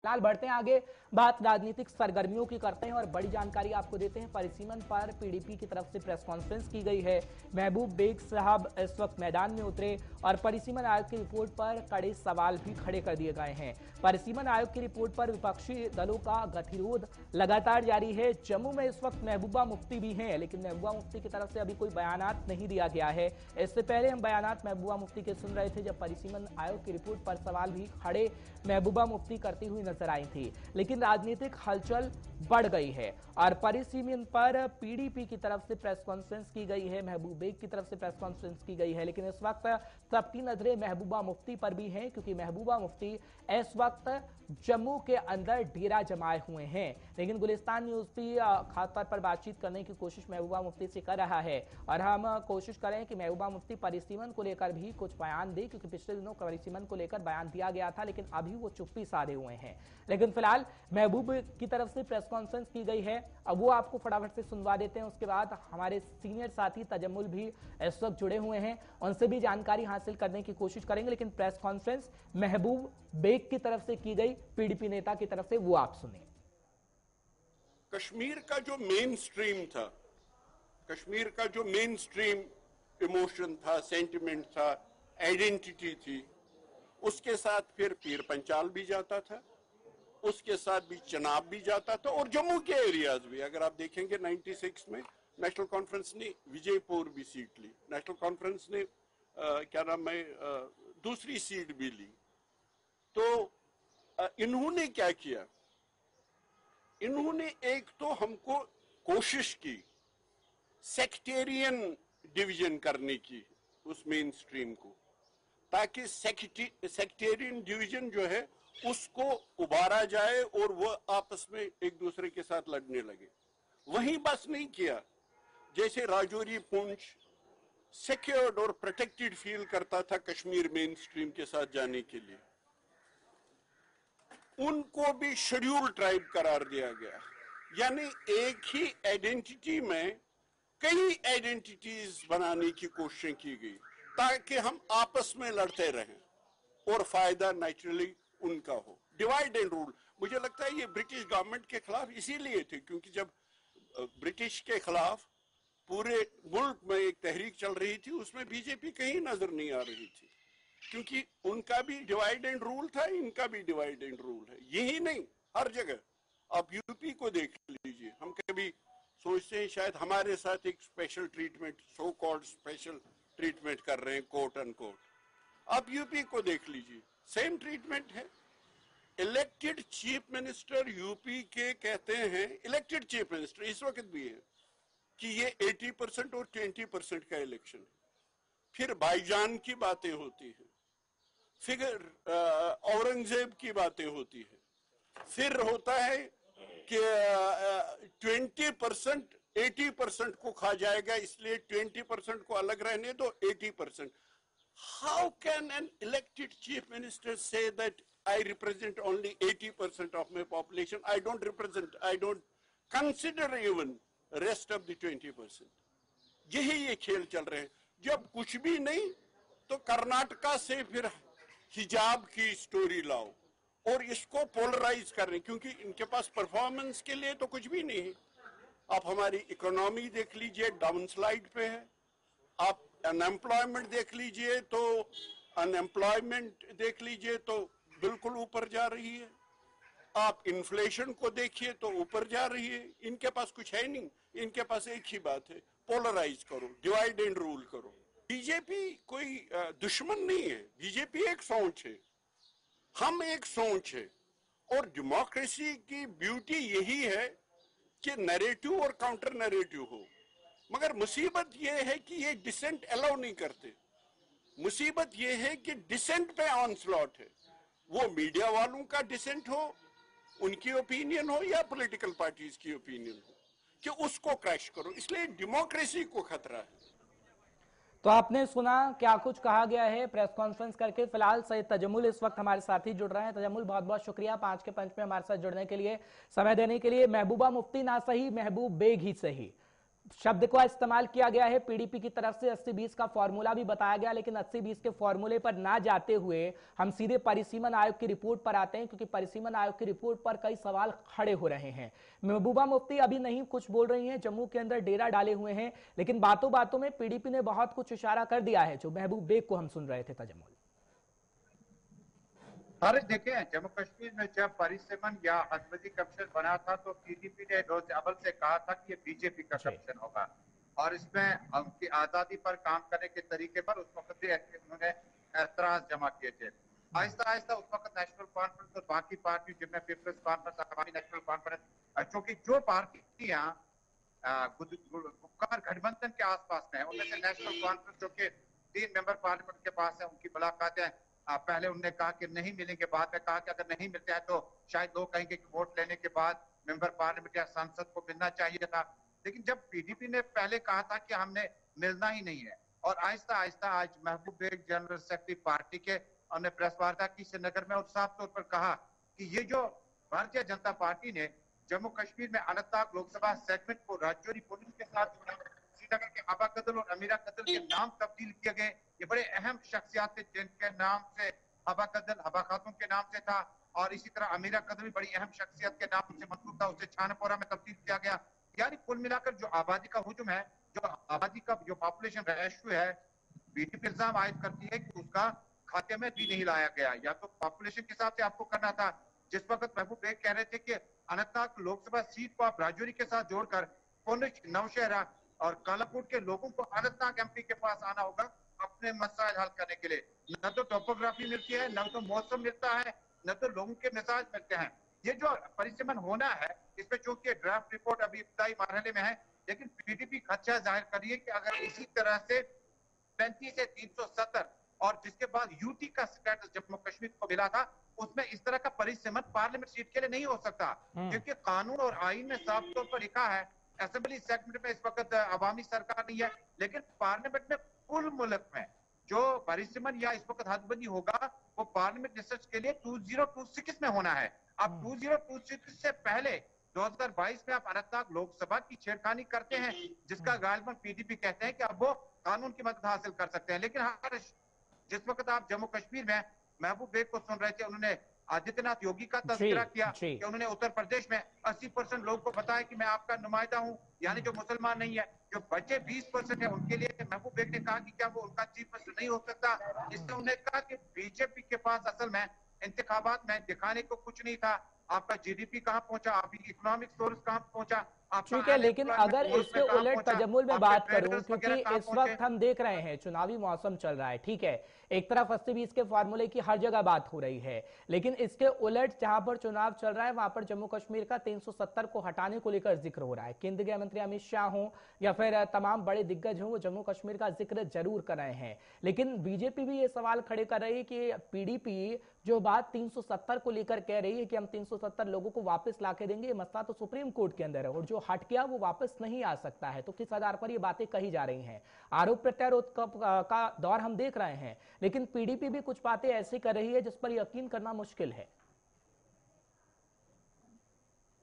फिलहाल बढ़ते हैं आगे, बात राजनीतिक सरगर्मियों की करते हैं और बड़ी जानकारी आपको देते हैं। परिसीमन पर पीडीपी की तरफ से प्रेस कॉन्फ्रेंस की गई है। महबूब बेग साहब इस वक्त मैदान में उतरे और परिसीमन आयोग की रिपोर्ट पर कड़े सवाल भी खड़े कर दिए गए हैं। परिसीमन आयोग की रिपोर्ट पर विपक्षी दलों का गतिरोध लगातार जारी है। जम्मू में इस वक्त महबूबा मुफ्ती भी हैं, लेकिन महबूबा मुफ्ती की तरफ से अभी कोई बयानात नहीं दिया गया है। इससे पहले हम बयानात महबूबा मुफ्ती के सुन रहे थे, जब परिसीमन आयोग की रिपोर्ट पर सवाल भी खड़े महबूबा मुफ्ती करती हुई नजर आई थी। लेकिन राजनीतिक हलचल बढ़ गई है और परिसीमन पर पीडीपी की तरफ से प्रेस कॉन्फ्रेंस की गई है, महबूब बेग की तरफ से प्रेस कॉन्फ्रेंस की गई है। लेकिन इस वक्त सबकी नजरें महबूबा मुफ्ती पर भी हैं, क्योंकि महबूबा मुफ्ती इस वक्त जम्मू के अंदर डेरा जमाए हुए हैं। लेकिन गुलिस्तान न्यूज भी खासतौर पर बातचीत करने की कोशिश महबूबा मुफ्ती से कर रहा है और हम कोशिश करें कि महबूबा मुफ्ती परिसीमन को लेकर भी कुछ बयान दे, क्योंकि पिछले दिनों परिसीमन को लेकर बयान दिया गया था, लेकिन अभी वो चुप्पी साधे हुए हैं। लेकिन फिलहाल महबूब की तरफ से प्रेस कॉन्फ्रेंस की गई है, अब वो आपको फटाफट से सुनवा देते हैं। उसके बाद हमारे सीनियर साथी तजम्मुल भी इस वक्त जुड़े हुए हैं, उनसे भी जानकारी हासिल करने की कोशिश करेंगे। लेकिन प्रेस कॉन्फ्रेंस महबूब बेग की तरफ से की गई, पीडीपी नेता की तरफ से, वो आप सुनिए। कश्मीर का जो मेन स्ट्रीम था, कश्मीर का जो मेन स्ट्रीम इमोशन था, सेंटिमेंट था, आइडेंटिटी थी, उसके साथ फिर पीर पंचाल भी जाता था, उसके साथ भी चनाब भी जाता था और जम्मू के एरियाज भी। अगर आप देखेंगे 96 में नेशनल कॉन्फ्रेंस ने विजयपुर भी सीट ली, नेशनल कॉन्फ्रेंस ने क्या नाम है दूसरी सीट भी ली। तो इन्होंने क्या किया, इन्होंने एक तो हमको कोशिश की सेक्टेरियन डिवीजन करने की उस मेन स्ट्रीम को, ताकि सेक्टेरियन डिवीजन जो है उसको उबारा जाए और वो आपस में एक दूसरे के साथ लड़ने लगे। वहीं बस नहीं किया, जैसे राजौरी पुंछ सिक्योर्ड और प्रोटेक्टेड फील करता था कश्मीर मेन स्ट्रीम के साथ जाने के लिए, उनको भी शेड्यूल ट्राइब करार दिया गया। यानी एक ही आइडेंटिटी में कई आइडेंटिटीज बनाने की कोशिश की गई, ताकि हम आपस में लड़ते रहें और फायदा नेचुरली उनका हो। डिवाइड एंड रूल, मुझे लगता है ये ब्रिटिश गवर्नमेंट के खिलाफ इसीलिए थे, क्योंकि जब ब्रिटिश के खिलाफ पूरे मुल्क में एक तहरीक चल रही थी, उसमें बीजेपी कहीं नजर नहीं आ रही थी, क्योंकि उनका भी डिवाइड एंड रूल था, इनका भी डिवाइड एंड रूल है। यही नहीं, हर जगह आप यूपी को देख लीजिए। हम कभी सोचते हैं शायद हमारे साथ एक special treatment, so called special treatment कर रहे हैं, कोट अनकोट। आप यूपी को देख लीजिए, सेम ट्रीटमेंट है। इलेक्टेड चीफ मिनिस्टर यूपी के कहते हैं, इलेक्टेड चीफ मिनिस्टर इस वक्त भी है, कि ये 80% और 20% का इलेक्शन है। फिर भाईजान की बातें होती हैं, फिर औरंगजेब की बातें होती है, फिर होता है कि 20% 80% को खा जाएगा, इसलिए 20% को अलग रहने दो, 80%। How can an elected chief minister say that I represent only 80% of my population? I don't consider even rest of the 20%. यही ये खेल चल रहे हैं। जब कुछ भी नहीं तो कर्नाटका से फिर हिजाब की स्टोरी लाओ और इसको पोलराइज कर रहे हैं, क्योंकि इनके पास परफॉर्मेंस के लिए तो कुछ भी नहीं है। आप हमारी इकोनॉमी देख लीजिए, डाउनस्लाइड पे है। आप अनएम्प्लॉयमेंट देख लीजिए तो अनएम्प्लॉयमेंट देख लीजिए तो बिल्कुल ऊपर जा रही है। आप इन्फ्लेशन को देखिए तो ऊपर जा रही है। इनके पास कुछ है नहीं, इनके पास एक ही बात है, पोलराइज करो, डिवाइड एंड रूल करो। बीजेपी कोई दुश्मन नहीं है, बीजेपी एक सोच है, हम एक सोच है। और डेमोक्रेसी की ब्यूटी यही है कि नैरेटिव और काउंटर नैरेटिव हो, मगर मुसीबत यह है कि ये डिसेंट अलाउ नहीं करते। मुसीबत यह है कि डिसेंट पे ऑनस्लॉट है, वो मीडिया वालों का डिसेंट हो, उनकी ओपिनियन हो, या पॉलिटिकल पार्टीज की ओपिनियन हो, कि उसको क्रैश करो। इसलिए डेमोक्रेसी को खतरा है। तो आपने सुना क्या कुछ कहा गया है प्रेस कॉन्फ्रेंस करके। फिलहाल सैयद तजम्मुल इस वक्त हमारे साथी जुड़ रहे हैं। तजम्मुल, बहुत बहुत शुक्रिया 5 के पंच में हमारे साथ जुड़ने के लिए, समय देने के लिए। महबूबा मुफ्ती ना सही, महबूब बेग ही सही, शब्द का इस्तेमाल किया गया है पीडीपी की तरफ से, 80-20 का फॉर्मूला भी बताया गया, लेकिन 80-20 के फॉर्मूले पर ना जाते हुए हम सीधे परिसीमन आयोग की रिपोर्ट पर आते हैं, क्योंकि परिसीमन आयोग की रिपोर्ट पर कई सवाल खड़े हो रहे हैं। महबूबा मुफ्ती अभी नहीं कुछ बोल रही हैं, जम्मू के अंदर डेरा डाले हुए हैं, लेकिन बातों बातों में पीडीपी ने बहुत कुछ इशारा कर दिया है, जो महबूब बेग को हम सुन रहे थे तजम्मुल। अरे देखें, जम्मू कश्मीर में जब परिसीमन या हदबंदी कमीशन बना था तो पीडीपी ने रोज अव्वल से कहा था कि ये बीजेपी का कमीशन होगा और इसमें उनकी आजादी पर काम करने के तरीके पर उस वक्त भी उन्होंने एतराज जमा किए थे। आहिस्ता आहिस्ता उस वक्त नेशनल कॉन्फ्रेंस और बाकी पार्टी जिनमें पीपल्स कॉन्फ्रेंस, अवामी नेशनल कॉन्फ्रेंस, क्योंकि जो पार्टियां गुपकार गठबंधन के आसपास में है, उनमें से नेशनल कॉन्फ्रेंस जो कि 3 मेंबर पार्लियामेंट के पास है, उनकी मुलाकातें पहले उन्होंने कहा कि नहीं मिलेंगे, बाद में कहा कि अगर नहीं मिलते हैं तो शायद लोग कहेंगे कि वोट लेने के बाद मेंबर पार्लियामेंट या सांसद को मिलना चाहिए था। लेकिन जब पीडीपी ने पहले कहा था कि हमने मिलना ही नहीं है, और आहिस्ता आहिस्ता आज महबूब बेग जनरल सेक्रेटरी पार्टी के उन्होंने प्रेस वार्ता की श्रीनगर में और साफ तौर पर कहा कि ये जो भारतीय जनता पार्टी ने जम्मू कश्मीर में अनंतनाग लोकसभा सेगमेंट को राजौरी पुलिस के साथ जोड़ा, श्रीनगर के अबा कदल और अमीरा कदल के नाम तब्दील किए गए, ये बड़े अहम शख्सियात थे जिनके नाम से अबा कदल हबा खातून के नाम से था, और इसी तरह अमीरा कदल भी बड़ी अहम शख्सियत के नाम से मंसूब था, उसे छानपोरा में तब्दील किया गया। यानी कुल मिलाकर जो आबादी का हुजूम है, जो आबादी का जो पॉपुलेशन रेशियो है, पीडीपी इल्जाम आयद करती है कि उसका खाते में भी नहीं लाया गया, या तो पॉपुलेशन के हिसाब से आपको करना था। जिस वक्त महबूब बेग कह रहे थे कि अनंतनाग लोकसभा सीट को आप राजौरी के साथ जोड़कर पुंछ, नौशहरा और कालाकोट के लोगों को अनंतनाग एमपी के पास आना होगा अपने मसाइल हल करने के लिए। न तो टोपोग्राफी मिलती है, न तो मौसम मिलता है, न तो लोगों के मिजाज मिलते हैं। ये जो परिसीमन होना है, इसमें चूंकि ड्राफ्ट रिपोर्ट अभी इब्तदाई मरहले में है, लेकिन पीडीपी खदशा जाहिर कर रही है कि अगर इसी तरह से 35 से 370 और जिसके बाद यूटी का स्टेटस जम्मू कश्मीर को मिला था, उसमें इस तरह का परिसीमन पार्लियामेंट सीट के लिए नहीं हो सकता, क्योंकि कानून और आईन में साफ तौर पर लिखा है असेंबली सेगमेंट में इस वक्त अवामी सरकार नहीं है, लेकिन पार्लियामेंट में कुल मुल्क में जो परिसीमन या इस वक्त हदबंदी होगा वो पार्लियामेंट रिसर्च के लिए 2026 में होना है। अब 2026 से पहले 2022 में आप अनंतनाग लोकसभा की छेड़खानी करते हैं, जिसका गालिबन पीडीपी कहते हैं कि अब वो कानून की मदद हासिल कर सकते हैं। लेकिन हर जिस वक्त आप जम्मू कश्मीर में महबूब बेग को सुन रहे थे, उन्होंने आदित्यनाथ योगी का तस्करा किया कि उन्होंने उत्तर प्रदेश में 80% लोगों को बताया कि मैं आपका नुमाइंदा हूं, यानी जो मुसलमान नहीं है। जो बचे 20% है उनके लिए महबूब बेग ने कहा कि क्या वो उनका चीफ मिनिस्टर नहीं हो सकता। इससे उन्होंने कहा कि बीजेपी के पास असल में इंतखाबात में दिखाने को कुछ नहीं था। आपका जीडीपी कहां पहुंचा, आपकी इकोनॉमिक सोर्स कहां पहुंचा, ठीक है, लेकिन अगर इसके उलट तजम्मुल में बात करूं, क्योंकि इस वक्त हम देख रहे हैं चुनावी मौसम चल रहा है, ठीक है, एक तरफ 80-20 के फार्मूले की हर जगह बात हो रही है, लेकिन इसके उलट जहां पर चुनाव चल रहा है वहां पर जम्मू कश्मीर का 370 को हटाने को लेकर जिक्र हो रहा है। केंद्रीय गृह मंत्री अमित शाह हो या फिर तमाम बड़े दिग्गज हो, वो जम्मू कश्मीर का जिक्र जरूर कर रहे हैं, लेकिन बीजेपी भी ये सवाल खड़े कर रही है कि पीडीपी जो बात 370 को लेकर कह रही है कि हम 370 लोगों को वापस ला के देंगे, ये मसला तो सुप्रीम कोर्ट के अंदर है और जो हट गया वो वापस नहीं आ सकता है, तो किस आधार पर ये बातें कही जा रही हैं? आरोप प्रत्यारोप का दौर हम देख रहे हैं, लेकिन पीडीपी भी कुछ बातें ऐसी कर रही है जिस पर यकीन करना मुश्किल है।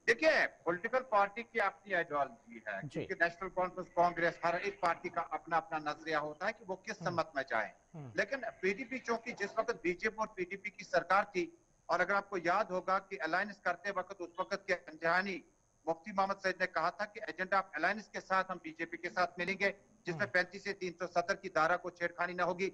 देखिए, पॉलिटिकल पार्टी की अपनी आइडियोलॉजी है, क्योंकि नेशनल कॉन्फ्रेंस, कांग्रेस, हर एक पार्टी का अपना अपना नजरिया होता है कि वो किस सम्मत में जाए। लेकिन पीडीपी चूंकि जिस वक्त बीजेपी और पीडीपी की सरकार थी, और अगर आपको याद होगा कि अलायंस करते वक्त उस वक्त के अंजहानी मुफ्ती मोहम्मद सईद ने कहा था कि एजेंडा ऑफ अलायंस के साथ हम बीजेपी के साथ मिलेंगे, जिसमें 35 से 370 की धारा को छेड़खानी न होगी।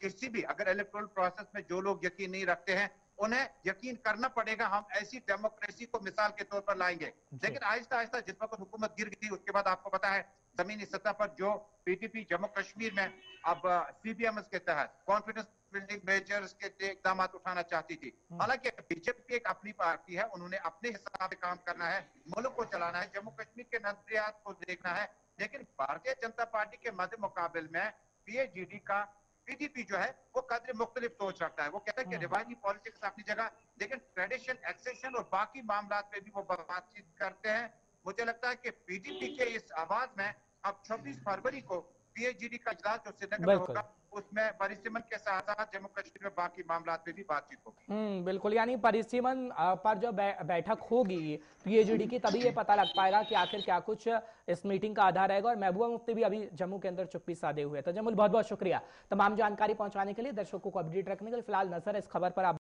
किसी भी अगर इलेक्टोरल प्रोसेस में जो लोग यकीन नहीं रखते हैं उन्हें यकीन करना पड़ेगा, हम ऐसी डेमोक्रेसी को मिसाल के तौर पर लाएंगे। लेकिन आहिस्ता आहिस्ता जिस वक्त हुकूमत गिर गई, उसके बाद आपको पता है जमीनी सतह पर जो पीडीपी जम्मू कश्मीर में अब सीबीएमएस के तहत कॉन्फिडेंस बिल्डिंग मेजर्स के इकदाम उठाना चाहती थी। हालांकि बीजेपी एक अपनी पार्टी है, उन्होंने अपने हिसाब से काम करना है, मुल्क को चलाना है, जम्मू कश्मीर के नजरियात को देखना है। लेकिन भारतीय जनता पार्टी के मध्य मुकाबले में पीएचडी का पीडीपी जो है वो कदर मुख्तलिफ सोच रखता है। वो कहता है कि रिवायती पॉलिटिक्स अपनी जगह, लेकिन ट्रेडिशन, एक्सेशन और बाकी मामला पे भी वो बातचीत करते हैं। मुझे लगता है कि पीडीपी के इस आवाज में अब 26 फरवरी को पीएचडी का इजलास जो श्रीनगर में होगा, उसमें परिसीमन के साथ साथ जम्मू कश्मीर में बाकी मामला पे भी बातचीत होगी। बिल्कुल, यानी परिसीमन पर जो बैठक होगी पीएचडी की, तभी ये पता लग पाएगा कि आखिर क्या कुछ इस मीटिंग का आधार रहेगा। और महबूबा मुफ्ती भी अभी जम्मू के अंदर चुप्पी साधे हुए। तो जमुल, बहुत बहुत शुक्रिया तमाम जानकारी पहुंचाने के लिए, दर्शकों को अपडेट रखने के लिए। फिलहाल नजर इस खबर पर आप